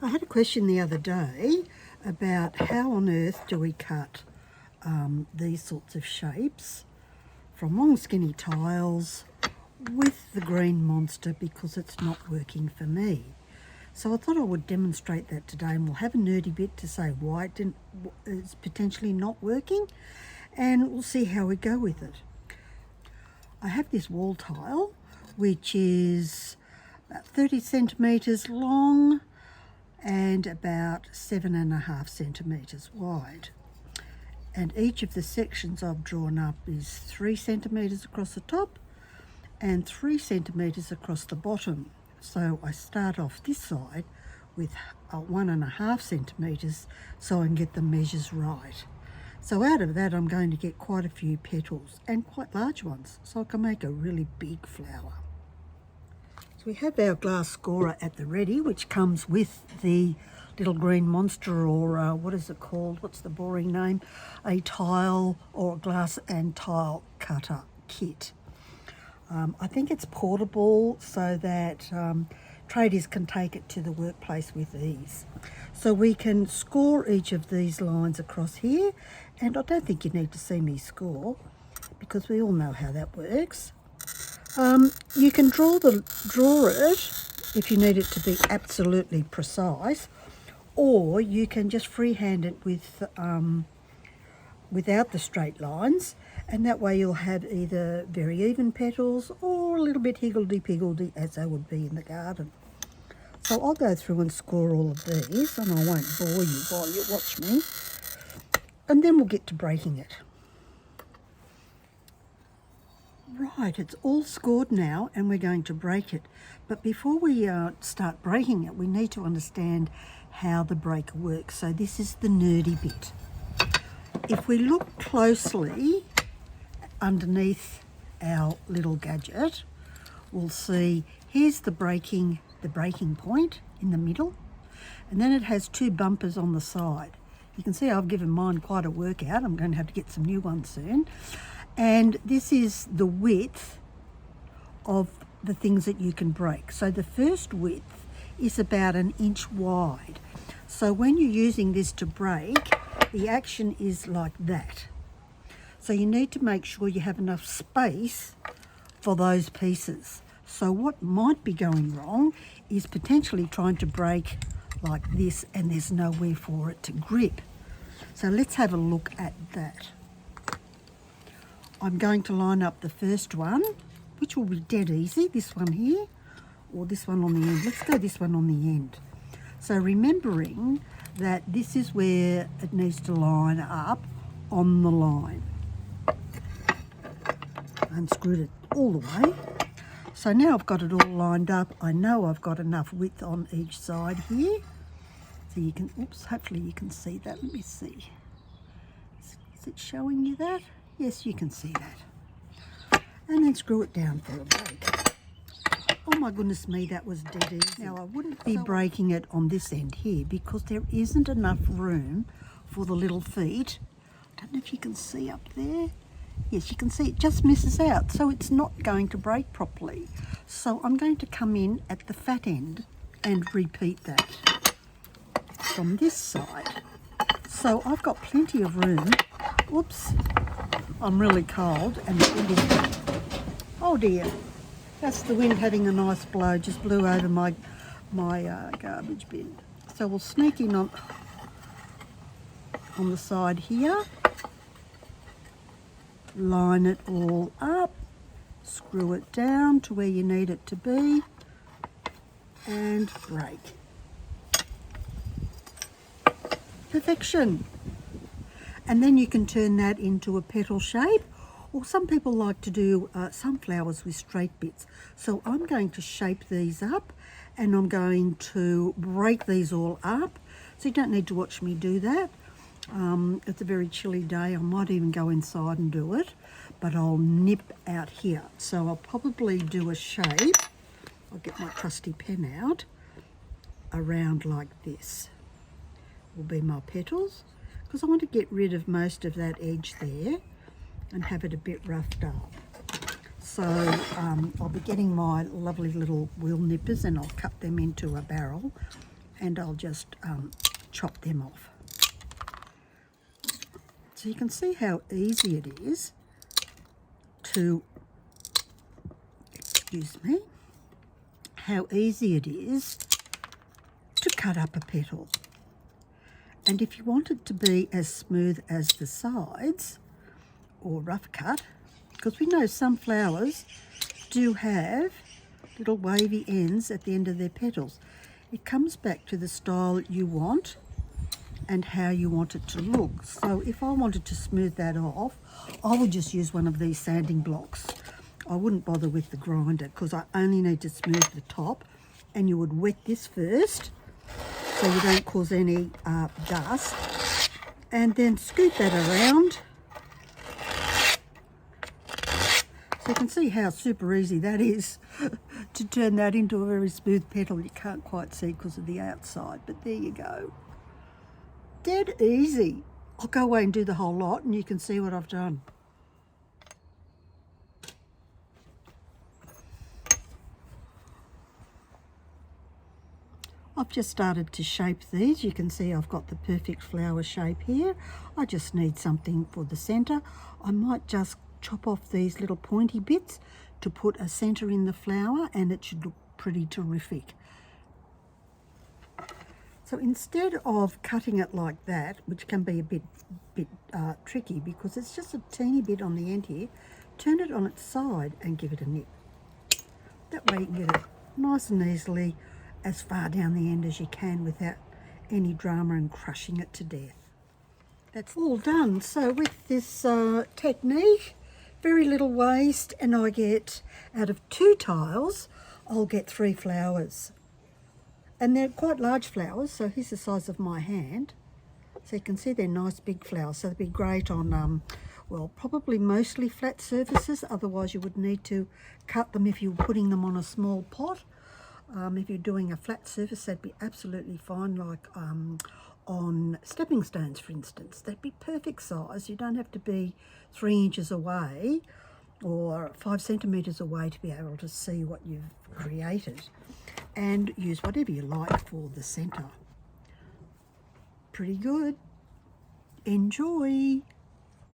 I had a question the other day about how on earth do we cut these sorts of shapes from long skinny tiles with the green monster, because it's not working for me. So I thought I would demonstrate that today, and we'll have a nerdy bit to say why it's potentially not working, and we'll see how we go with it. I have this wall tile which is about 30 centimetres long and about 7.5 centimetres wide. And each of the sections I've drawn up is 3 centimetres across the top and 3 centimetres across the bottom. So I start off this side with 1.5 centimetres so I can get the measures right. So out of that I'm going to get quite a few petals, and quite large ones, so I can make a really big flower. So we have our glass scorer at the ready, which comes with the little green monster, or what is it called? What's the boring name? A tile or glass and tile cutter kit. I think it's portable so that tradies can take it to the workplace with ease. So we can score each of these lines across here, and I don't think you need to see me score because we all know how that works. You can draw it if you need it to be absolutely precise, or you can just freehand it with without the straight lines, and that way you'll have either very even petals or a little bit higgledy-piggledy as they would be in the garden. So I'll go through and score all of these, and I won't bore you while you watch me, and then we'll get to breaking it. Right, it's all scored now and we're going to break it. But before we start breaking it, we need to understand how the breaker works. So this is the nerdy bit. If we look closely underneath our little gadget, we'll see here's the breaking point in the middle, and then it has 2 bumpers on the side. You can see I've given mine quite a workout. I'm going to have to get some new ones soon. And this is the width of the things that you can break. So the first width is about 1 inch wide. So when you're using this to break, the action is like that. So you need to make sure you have enough space for those pieces. So what might be going wrong is potentially trying to break like this and there's nowhere for it to grip. So let's have a look at that. I'm going to line up the first one, which will be dead easy, this one here, or this one on the end. Let's go this one on the end. So remembering that this is where it needs to line up on the line. I unscrewed it all the way. So now I've got it all lined up. I know I've got enough width on each side here. So you can, oops, hopefully you can see that. Let me see. Is it showing you that? Yes, you can see that. And then screw it down for a break. Oh my goodness me, that was dead easy. Now I wouldn't be breaking it on this end here because there isn't enough room for the little feet. I don't know if you can see up there. Yes, you can see it just misses out, so it's not going to break properly. So I'm going to come in at the fat end and repeat that from this side. So I've got plenty of room. Whoops. I'm really cold and the wind is... Oh dear, that's the wind having a nice blow, just blew over my garbage bin. So we'll sneak in on the side here, line it all up, screw it down to where you need it to be, and break. Perfection. And then you can turn that into a petal shape, or some people like to do sunflowers with straight bits. So I'm going to shape these up and I'm going to break these all up. So you don't need to watch me do that. It's a very chilly day. I might even go inside and do it, but I'll nip out here. So I'll probably do a shape. I'll get my trusty pen out. Around like this will be my petals, because I want to get rid of most of that edge there and have it a bit roughed up. So I'll be getting my lovely little wheel nippers and I'll cut them into a barrel and I'll just chop them off. So you can see how easy it is to, excuse me, how easy it is to cut up a petal. And if you want it to be as smooth as the sides, or rough cut, because we know some flowers do have little wavy ends at the end of their petals. It comes back to the style you want and how you want it to look. So if I wanted to smooth that off, I would just use one of these sanding blocks. I wouldn't bother with the grinder because I only need to smooth the top, and you would wet this first so you don't cause any dust, and then scoop that around. So you can see how super easy that is to turn that into a very smooth petal. You can't quite see because of the outside, but there you go. Dead easy. I'll go away and do the whole lot and you can see what I've done. I've just started to shape these. You can see I've got the perfect flower shape here. I just need something for the centre. I might just chop off these little pointy bits to put a centre in the flower, and it should look pretty terrific. So instead of cutting it like that, which can be a bit tricky because it's just a teeny bit on the end here, turn it on its side and give it a nip. That way you can get it nice and easily as far down the end as you can without any drama and crushing it to death. That's all done. So with this technique, very little waste, and I get, out of 2 tiles, I'll get 3 flowers. And they're quite large flowers, so here's the size of my hand. So you can see they're nice big flowers, so they'd be great on, well, probably mostly flat surfaces, otherwise you would need to cut them if you were putting them on a small pot. If you're doing a flat surface, that'd be absolutely fine, like on stepping stones, for instance. They'd be perfect size. You don't have to be 3 inches away or 5 centimetres away to be able to see what you've created. And use whatever you like for the centre. Pretty good. Enjoy.